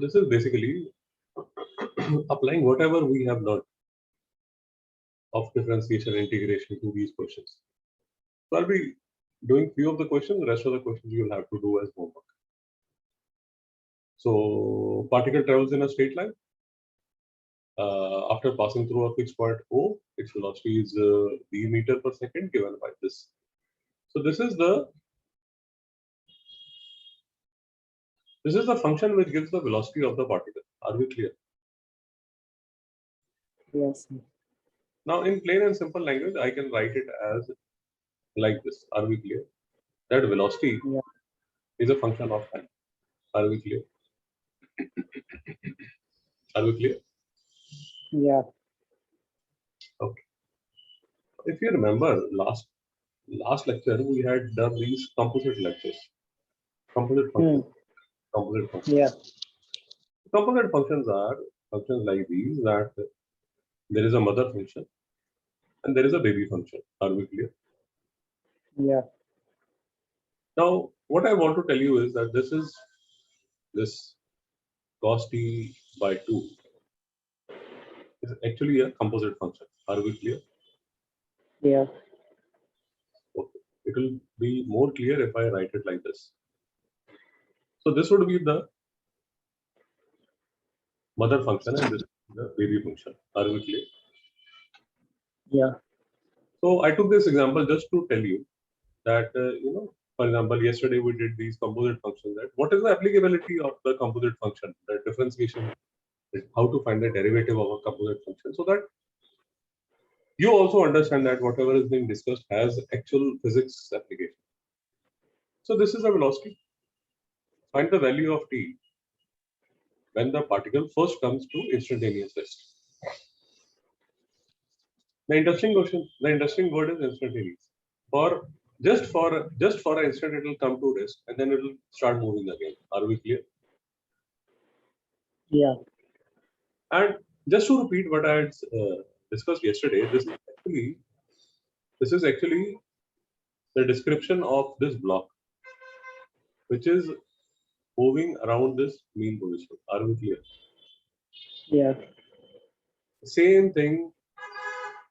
this is basically applying whatever we have learned of differentiation integration to these questions. So I'll be doing few of the questions, the rest of the questions you will have to do as homework. So particle travels in a straight line. After passing through a fixed point O, its velocity is v meter per second given by this. So this is the function which gives the velocity of the particle. Are we clear? Yes. Now in plain and simple language, I can write it as like this. Are we clear? That velocity is a function of time. Are we clear? Are we clear? Yeah. Okay. If you remember last lecture, we had done these composite lectures. Composite functions. Composite functions. Yeah. Composite functions are functions like these, that there is a mother function and there is a baby function. Are we clear? Yeah. Now, what I want to tell you is that this cos t by 2 is actually a composite function. Are we clear? Yeah. Okay. It will be more clear if I write it like this. So this would be the mother function and this is the baby function. Are we clear? Yeah. So I took this example just to tell you that, for example, yesterday we did these composite functions. That what is the applicability of the composite function, the differentiation, how to find the derivative of a composite function, so that you also understand that whatever is being discussed has actual physics application. So this is a velocity. Find the value of t when the particle first comes to instantaneous rest. The interesting word is instantaneous. Just for an instant, it will come to rest and then it will start moving again. Are we clear? Yeah. And just to repeat what I had discussed yesterday, this is actually the description of this block, which is moving around this mean position. Are we clear? Yeah. Same thing.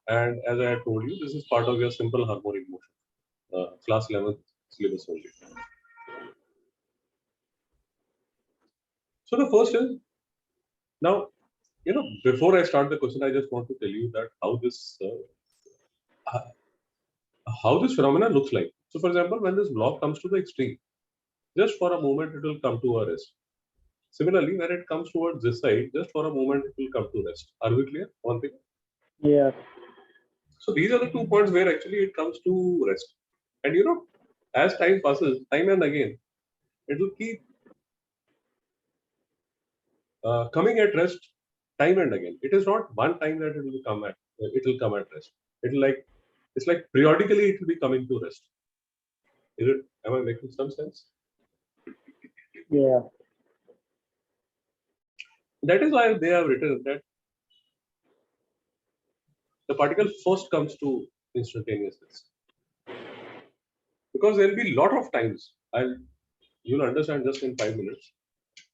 And as I had told you, this is part of your simple harmonic motion, class 11th syllabus only. So the first is, now, before I start the question, I just want to tell you that how this phenomenon looks like. So for example, when this block comes to the extreme, just for a moment, it will come to a rest. Similarly, when it comes towards this side, just for a moment, it will come to rest. Are we clear? One thing. Yeah. So these are the 2 points where actually it comes to rest. And as time passes, time and again, it will keep coming at rest time and again. It is not one time that it will come at rest. It's like periodically it will be coming to rest. Am I making some sense? Yeah. That is why they have written that the particle first comes to instantaneous rest. Because there will be a lot of times, you'll understand just in 5 minutes,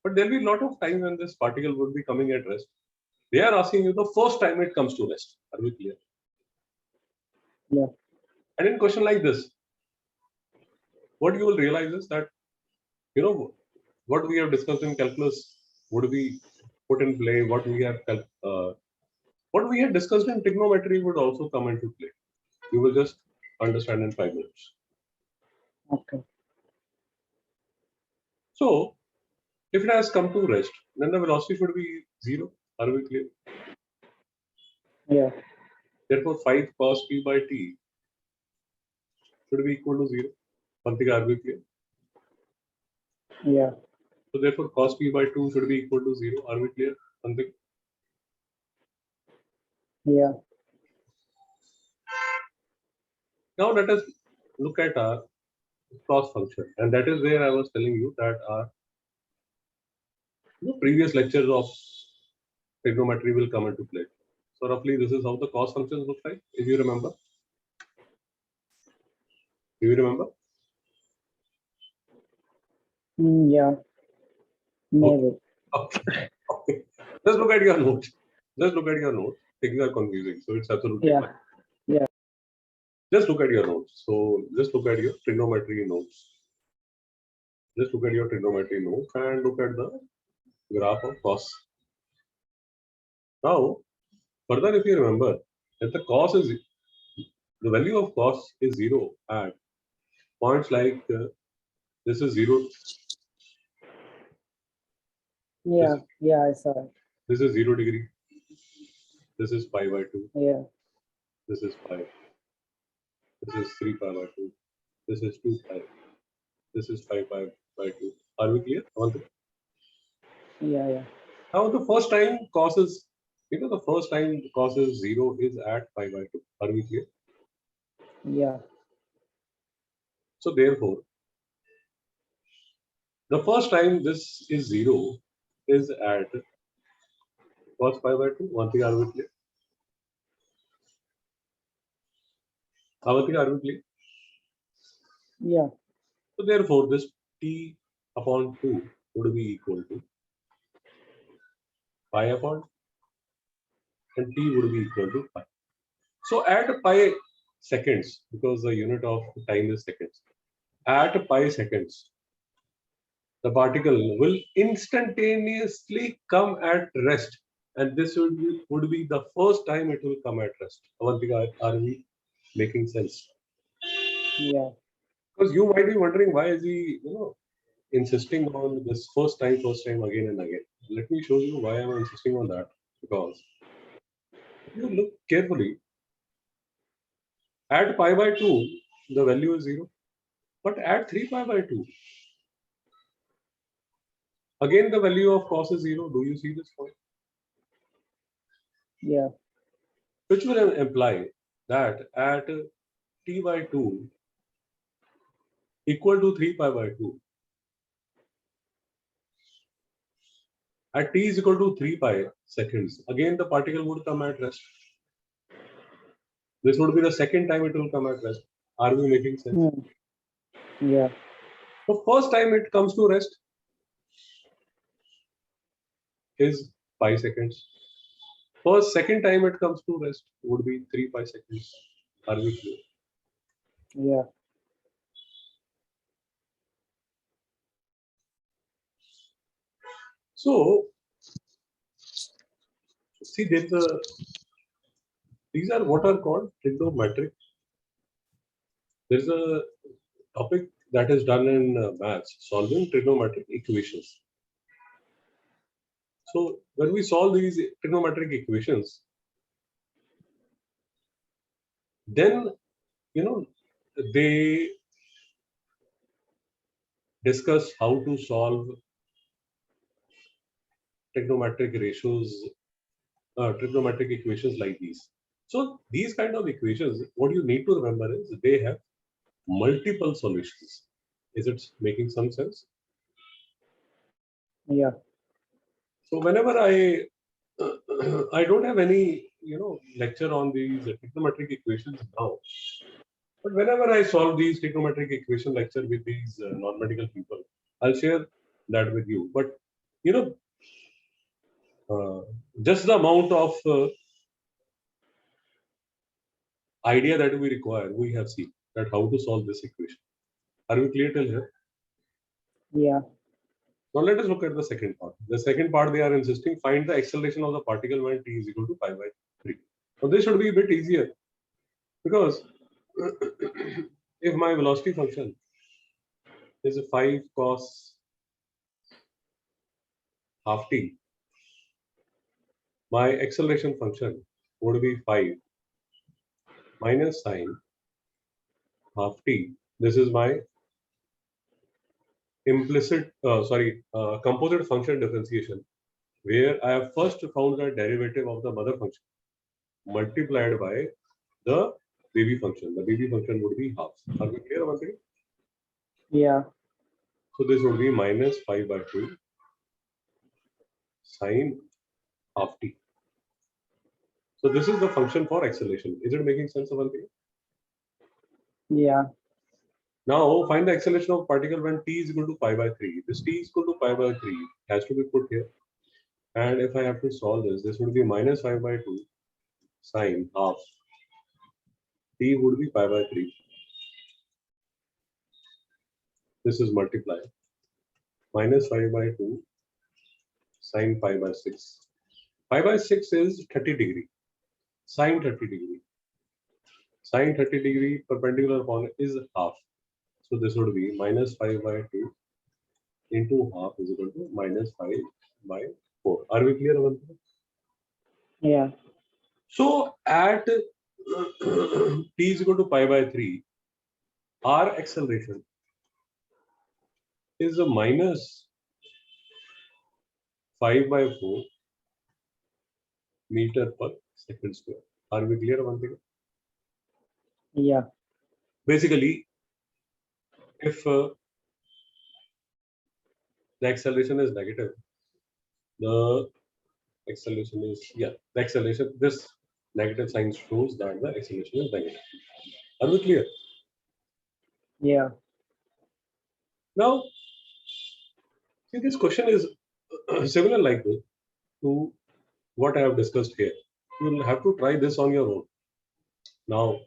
but there will be a lot of times when this particle would be coming at rest. They are asking you the first time it comes to rest. Are we clear? Yeah. And in a question like this, what you will realize is that, what we have discussed in calculus would be put in play. What we had discussed in trigonometry would also come into play. You will just understand in 5 minutes. Okay. So, if it has come to rest, then the velocity should be 0. Are we clear? Yeah. Therefore, 5 cos p by t should be equal to 0. Something, are we clear? Yeah. So, therefore, cos p by 2 should be equal to 0. Are we clear? Something. Yeah. Now, let us look at our cross function, and that is where I was telling you that our previous lectures of trigonometry will come into play. So roughly this is how the cos functions look like, if you remember. Do you remember? Yeah. Maybe. Okay. Okay. Okay. Just look at your notes. Just look at your notes. Things are confusing, so it's absolutely Yeah. fine. Yeah. Just look at your notes. So just look at your trigonometry notes. Just look at your trigonometry notes and look at the graph of cos. Now, further, if you remember that the value of cos is 0 at points like this is 0, Yeah. Yeah. I saw it. this is 0 degree, this is pi by 2, Yeah. this is pi, this is 3 pi by 2, this is 2 pi, this is 5 pi by 2. Are we clear? Yeah. Yeah. Now, the first time cos is, the first time cos is 0 is at pi by 2. Are we clear? Yeah. So, therefore, the first time this is 0 is at cos pi by 2. One thing, are we clear? Avanti, are we clear? Yeah. So, therefore, this t upon 2 would be equal to pi upon, and t would be equal to pi. So, at pi seconds, because the unit of time is seconds, at pi seconds, the particle will instantaneously come at rest, and this would be the first time it will come at rest. Avantika, are we making sense? Yeah. Because you might be wondering why is he, insisting on this first time again and again. Let me show you why I'm insisting on that. Because if you look carefully, at pi by 2, the value is 0. But at 3 pi by 2, again the value of cos is 0. Do you see this point? Yeah. Which will imply that at t by 2 equal to 3 pi by 2, at t is equal to 3 pi seconds, again the particle would come at rest. This would be the second time it will come at rest. Are we making sense? Yeah. The first time it comes to rest is pi seconds. First, second time it comes to rest would be 3 pi seconds. Are we clear? Yeah. So, see, these are what are called trigonometric. There's a topic that is done in maths, solving trigonometric equations. So, when we solve these trigonometric equations, then, they discuss how to solve trigonometric ratios, trigonometric equations like these. So these kind of equations, what you need to remember is they have multiple solutions. Is it making some sense? Yeah. So whenever I don't have any lecture on these trigonometric equations now, but whenever I solve these trigonometric equation lecture with these non-medical people, I'll share that with you. But you know, just the amount of idea that we require, we have seen that how to solve this equation. Are we clear till here? Yeah. Now let us look at the second part. The second part, they are insisting find the acceleration of the particle when t is equal to pi by 3. Now this should be a bit easier because if my velocity function is 5 cos half t, my acceleration function would be 5 minus sine half t. This is my composite function differentiation, where I have first found the derivative of the mother function multiplied by the baby function. The baby function would be half. Are we clear about it? Yeah. So this would be minus 5 by 2 sine half t. So this is the function for acceleration. Is it making sense, Avanti? Yeah. Now find the acceleration of particle when t is equal to pi by 3. This t is equal to pi by 3 has to be put here. And if I have to solve this would be minus 5 by 2 sine half. T would be pi by 3. This is multiply. Minus 5 by 2 sine pi by 6. Pi by 6 is 30 degree. Sine 30 degree. Sine 30 degree perpendicular upon is half. So this would be minus 5 by 2 into half is equal to minus 5 by 4. Are we clear about that? Yeah. So at t is equal to pi by 3, our acceleration is a minus 5 by 4 meter per second square. Are we clear about that? Yeah. Basically, if the acceleration is negative, the acceleration is, the acceleration, this negative sign shows that the acceleration is negative. Are we clear? Yeah. Now, see, this question is similar like this to what I have discussed here. You will have to try this on your own. Now,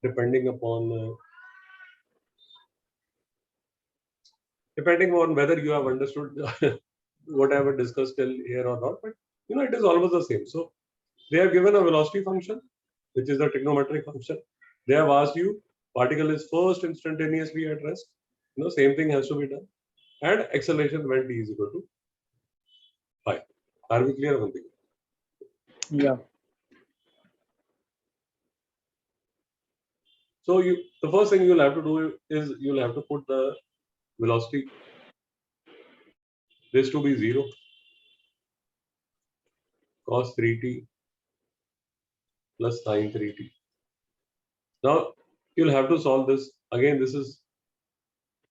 depending upon whether you have understood what I have discussed till here or not, but it is almost the same. So they have given a velocity function, which is the trigonometric function. They have asked you particle is first instantaneously at rest. Same thing has to be done, and acceleration when t is equal to 5. Are we clear on this? Yeah. So the first thing you'll have to do is you'll have to put the velocity this to be 0 cos 3t plus sin 3t. Now you'll have to solve this. Again,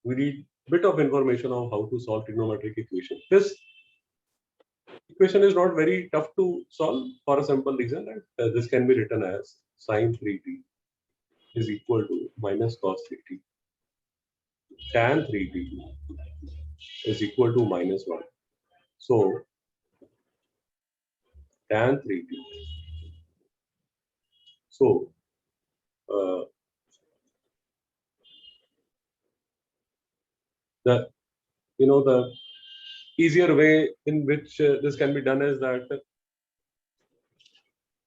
we need bit of information on how to solve trigonometric equation. This equation is not very tough to solve for a simple reason that this can be written as sin 3t is equal to minus cos 3t. Tan 3t is equal to minus 1. So tan 3t. So uh, the the easier way in which this can be done is that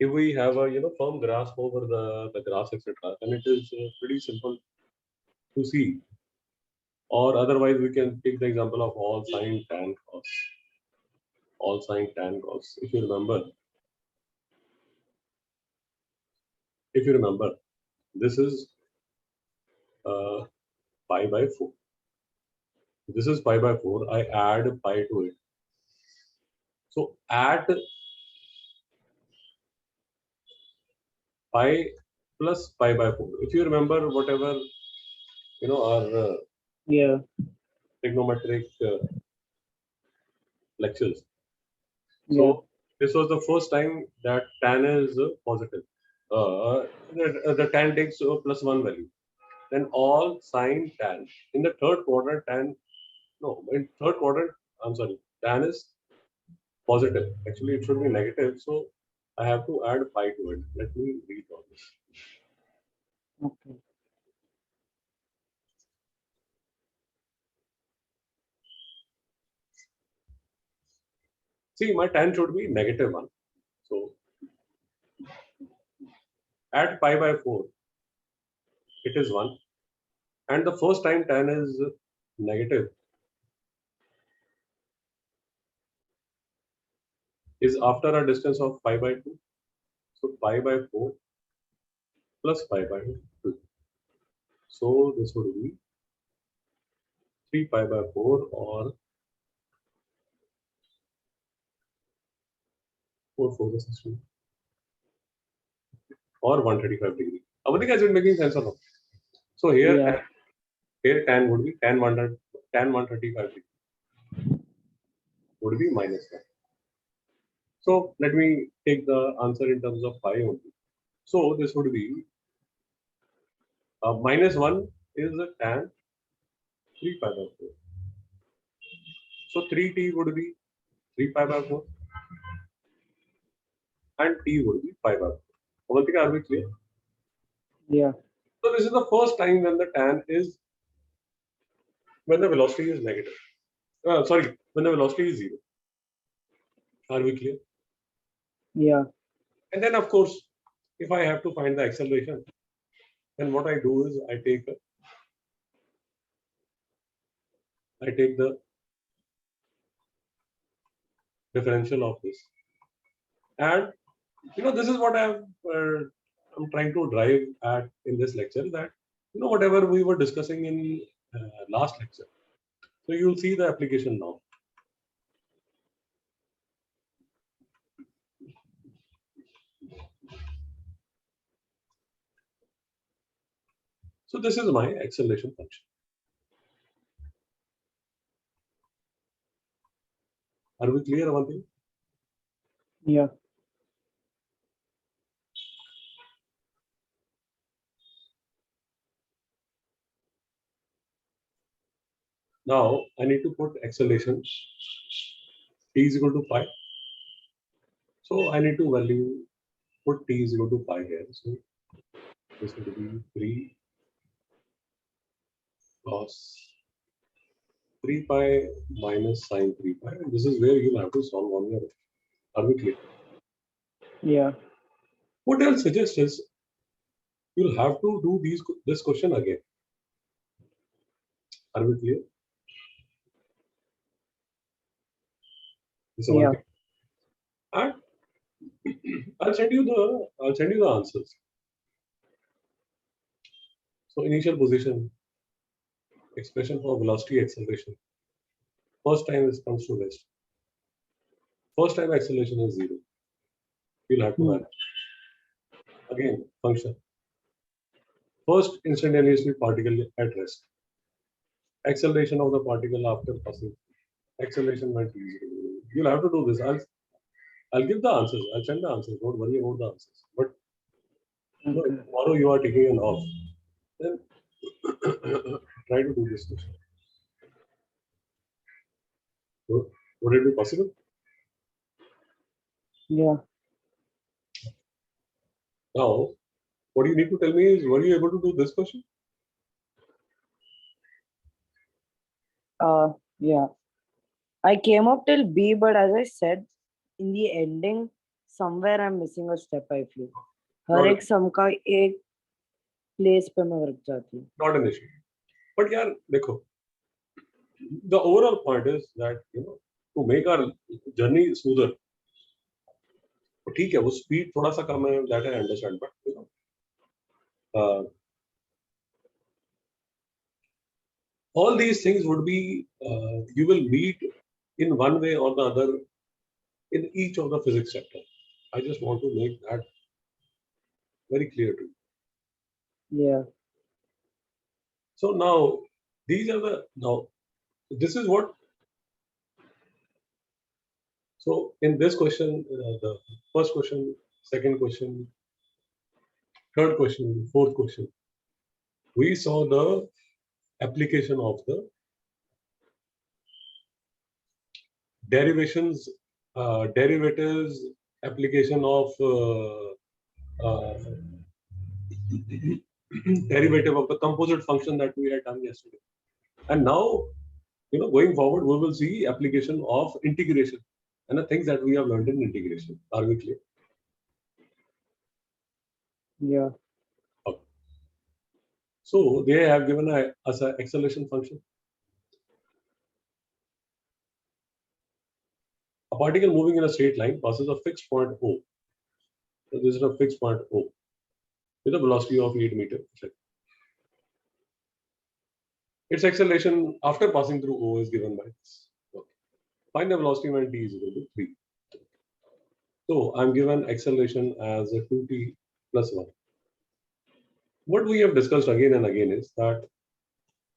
if we have a firm grasp over the graphs, etc., then it is pretty simple to see. Or otherwise, we can take the example of all sine tan cos. All sine tan cos. If you remember, this is pi by 4. This is pi by 4. I add pi to it. So at pi plus pi by 4. If you remember whatever our Yeah. trigonometric lectures. Yeah. So this was the first time that tan is positive. The tan takes plus 1 value. Then all sine tan. In the third quadrant, I'm sorry, tan is positive. Actually, it should be negative. So I have to add pi to it. Let me read all this. Okay. See, my tan should be negative 1. So at pi by 4, it is 1. And the first time tan is negative is after a distance of pi by 2. So pi by 4 plus pi by 2. So this would be 3 pi by 4 or 4 is 16 or 135 degree. Avadhika, is it making sense or not? So Yeah. here tan would be tan 135 degree would be minus 1. So let me take the answer in terms of pi only. So this would be minus 1 is the tan 3 pi by 4. So 3t would be 3 pi by 4. And t would be pi by 4. Avantika, are we clear? Yeah. So this is the first time when the velocity is negative. When the velocity is 0. Are we clear? Yeah. And then, of course, if I have to find the acceleration, then what I do is I take the differential of this. And this is what I'm trying to drive at in this lecture, that whatever we were discussing in last lecture. So you'll see the application now. So this is my acceleration function. Are we clear, Avanti? Yeah. Now I need to put acceleration t is equal to pi. So I need to put t is equal to pi here. So this will be 3 cos 3 pi minus sine 3 pi. And this is where you'll have to solve on your own. Are we clear? Yeah. What I'll suggest is you'll have to do this question again. Are we clear? Yeah. And I'll send you the answers. So initial position, expression for velocity acceleration. First time this comes to rest. First time acceleration is 0. You'll have to manage. Again, function. First instantaneously particle at rest. Acceleration of the particle after passing. Acceleration went easy. You'll have to do this. I'll give the answers. I'll send the answers. Don't worry about the answers. But if tomorrow you are taking an off, then try to do this question. Would it be possible? Yeah. Now, what you need to tell me is, were you able to do this question? Yeah. I came up till B, but as I said, in the ending, somewhere I'm missing a step, I feel. हर एक सम का एक place पे मैं रुक जाती हूँ. Not an issue. But यार देखो, the overall point is that to make our journey smoother. ठीक है, वो speed थोड़ा सा कम है, that I understand, but all these things would be you will meet in one way or the other in each of the physics chapter. I just want to make that very clear to you. Yeah. So now this is what. So in this question, the first question, second question, third question, fourth question, we saw the application of the derivatives, application of derivative of the composite function that we had done yesterday. And now, going forward, we will see application of integration and the things that we have learned in integration. Are we clear? Yeah. Okay. So they have given us an acceleration function. A particle moving in a straight line passes a fixed point O. So this is a fixed point O with a velocity of 8 meters per second. Its acceleration after passing through O is given by this. Okay. Find the velocity when t is equal to 3. So I'm given acceleration as a 2t plus 1. What we have discussed again and again is that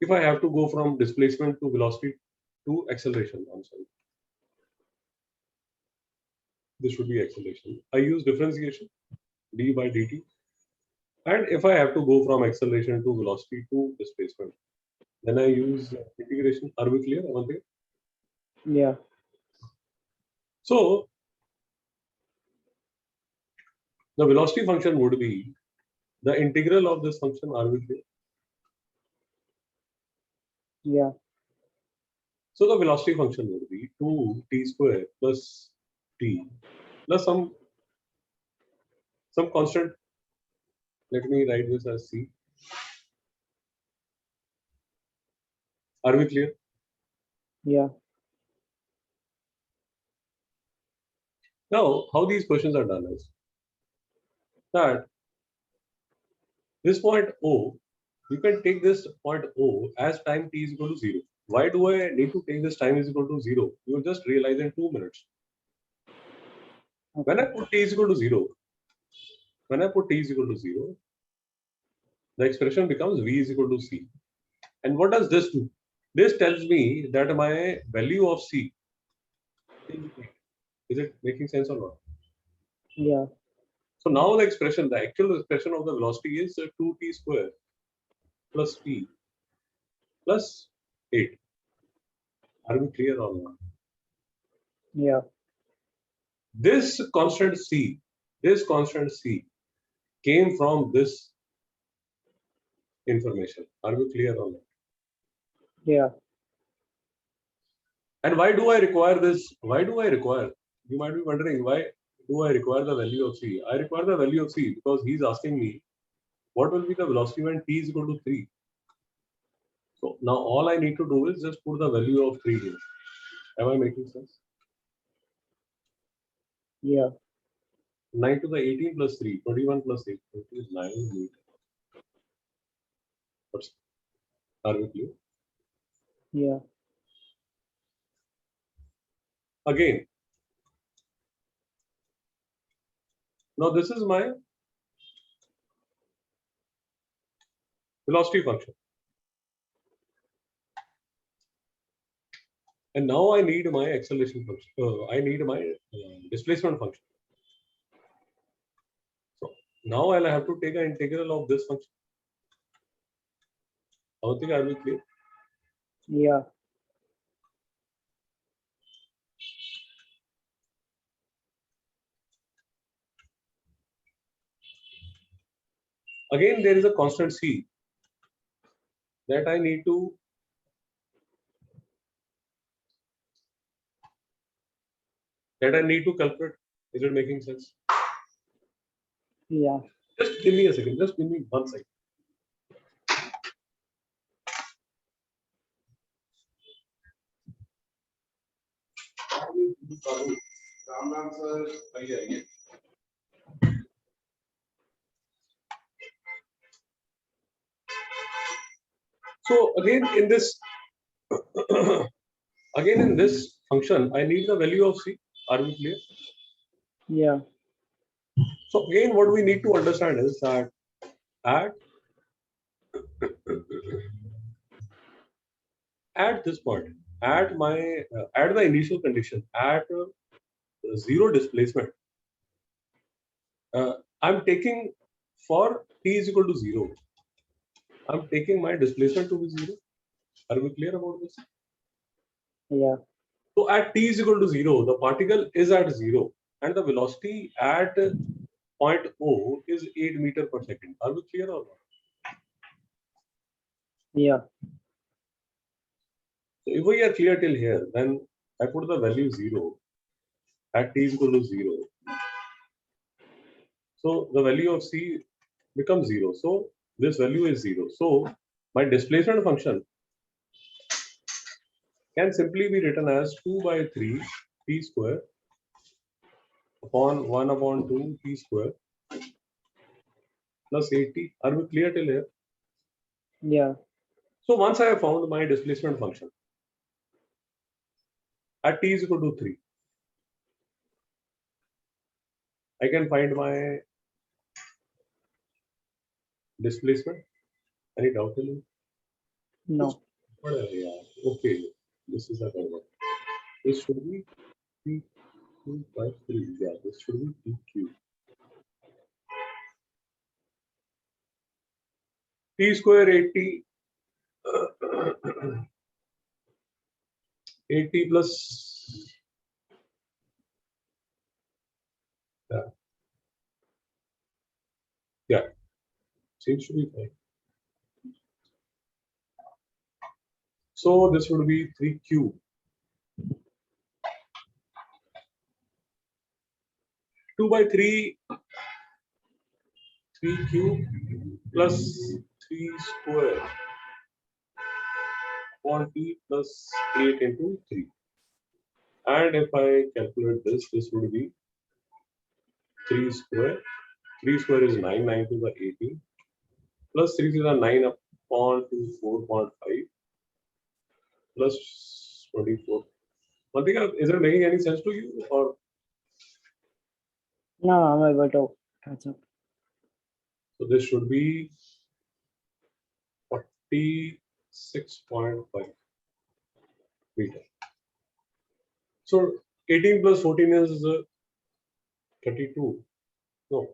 if I have to go from displacement to velocity to acceleration, this should be acceleration. I use differentiation, d by dt. And if I have to go from acceleration to velocity to displacement, then I use integration. Are we clear, Avante? Yeah. So the velocity function would be the integral of this function. Are we clear? Yeah. So the velocity function would be 2t square plus t plus some constant. Let me write this as c. Are we clear? Yeah. Now, how these questions are done is that this point O, you can take this point O as time t is equal to 0. Why do I need to take this time is equal to 0? You will just realize in 2 minutes. When I Okay. put t is equal to 0, the expression becomes v is equal to c. And what does this do? This tells me that my value of c is 8. Is it making sense or not? Yeah. So now the expression, the actual expression of the velocity is 2t square plus t plus 8. Are we clear or not? Yeah. This constant c came from this information. Are we clear on that? Yeah. And why do I require this? Why do I require? You might be wondering, why do I require the value of c? I require the value of c because he's asking me what will be the velocity when t is equal to 3. So now all I need to do is just put the value of 3 here. Am I making sense? Yeah. 9 to the 18 plus 3, 21 plus 8, 29 meters. Are we clear? Yeah. Again, now this is my velocity function. And now I need my acceleration function. I need my displacement function. So now I'll have to take an integral of this function. I think I will clear. Yeah. Again, there is a constant c that I need to calculate. Is it making sense? Yeah. Just give me a second. Just give me 1 second. So again in this function, I need the value of c. Are we clear? Yeah. So again, what we need to understand is that at this point, at the initial condition, at zero displacement, I'm taking for t is equal to 0. I'm taking my displacement to be 0. Are we clear about this? Yeah. So at t is equal to 0, the particle is at 0 and the velocity at point O is 8 meter per second. Are we clear or not? Yeah. So if we are clear till here, then I put the value 0 at t is equal to 0. So the value of c becomes 0. So this value is 0. So my displacement function can simply be written as 2 by 3 t square upon 1 upon 2 t square plus 8t. Are we clear till here? Yeah. So once I have found my displacement function at t is equal to 3, I can find my displacement. Any doubt in it? No. Yeah. Okay. This is a good one. This should be t2 by 3. Yeah, this should be tq. T square 80 80 plus Yeah, seems to be fine. So this would be 3q. 2 by 3, 3q plus 3 square upon t plus 8 into 3. And if I calculate this, this would be 3 square. 3 square is 9, 9 to the 18. Plus 3 to the 9 upon to 4.5 plus 24. Mantika, is it making any sense to you? Or No, I'm able to catch up. so this should be 46.5 meter. So 18 plus 14 is 32. No,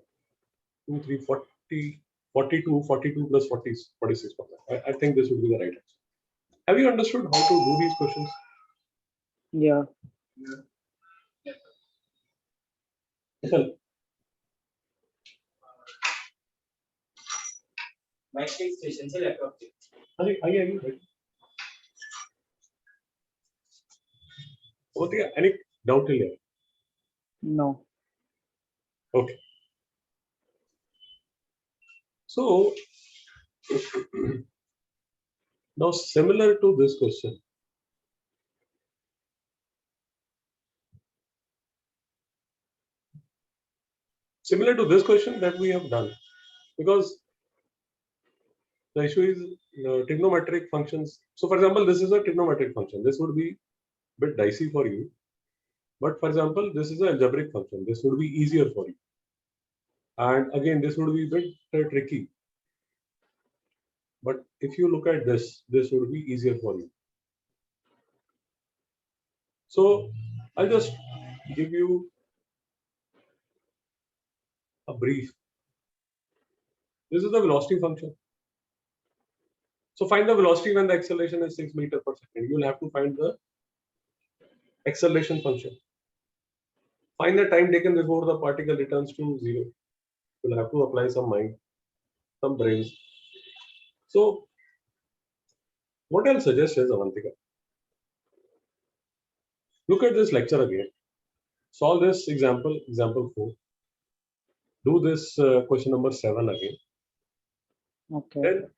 2, 3, 40, 42, 42 plus 40 is 46. I think this would be the right answer. Have you understood how to do these questions? Yeah. Well, station से laptop से आइए any doubt till here? No. Okay. So now similar to this question, that we have done, because the issue is trigonometric functions. So for example, this is a trigonometric function. This would be a bit dicey for you. But for example, this is an algebraic function. This would be easier for you. And again, this would be a bit tricky. But if you look at this, this would be easier for you. So I'll just give you a brief. This is the velocity function. So find the velocity when the acceleration is 6 meters per second. You'll have to find the acceleration function. Find the time taken before the particle returns to 0. You'll have to apply some mind, some brains. So what I'll suggest is, Avantika, look at this lecture again. Solve this example 4. Do this question number 7 again. Okay. Then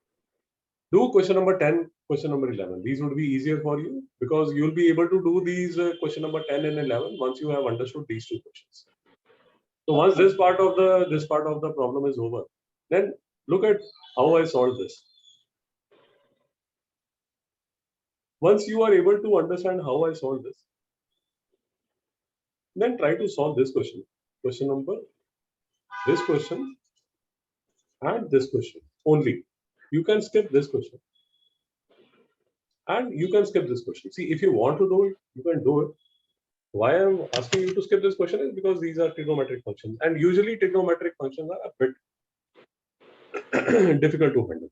do question number 10, question number 11. These would be easier for you because you'll be able to do these question number 10 and 11 once you have understood these two questions. So once this part of the problem is over, then look at how I solved this. Once you are able to understand how I solved this, then try to solve this question. Question number, this question, and this question only. You can skip this question. And you can skip this question. See, if you want to do it, you can do it. Why I'm asking you to skip this question is because these are trigonometric functions. And usually trigonometric functions are a bit difficult to handle.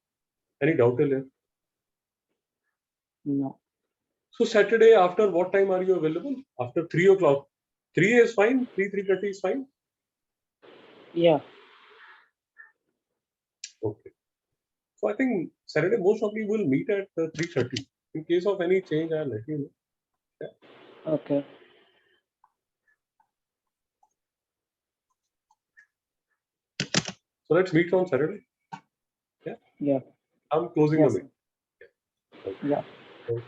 Any doubt till here? No. So Saturday, after what time are you available? After 3 o'clock. 3 is fine? 3:30 is fine? Yeah. Okay. So I think Saturday most of you will meet at 3:30. In case of any change, I'll let you know. Yeah. Okay. So let's meet on Saturday. Yeah. Yeah. I'm closing Yes. the meeting. Yeah. Okay.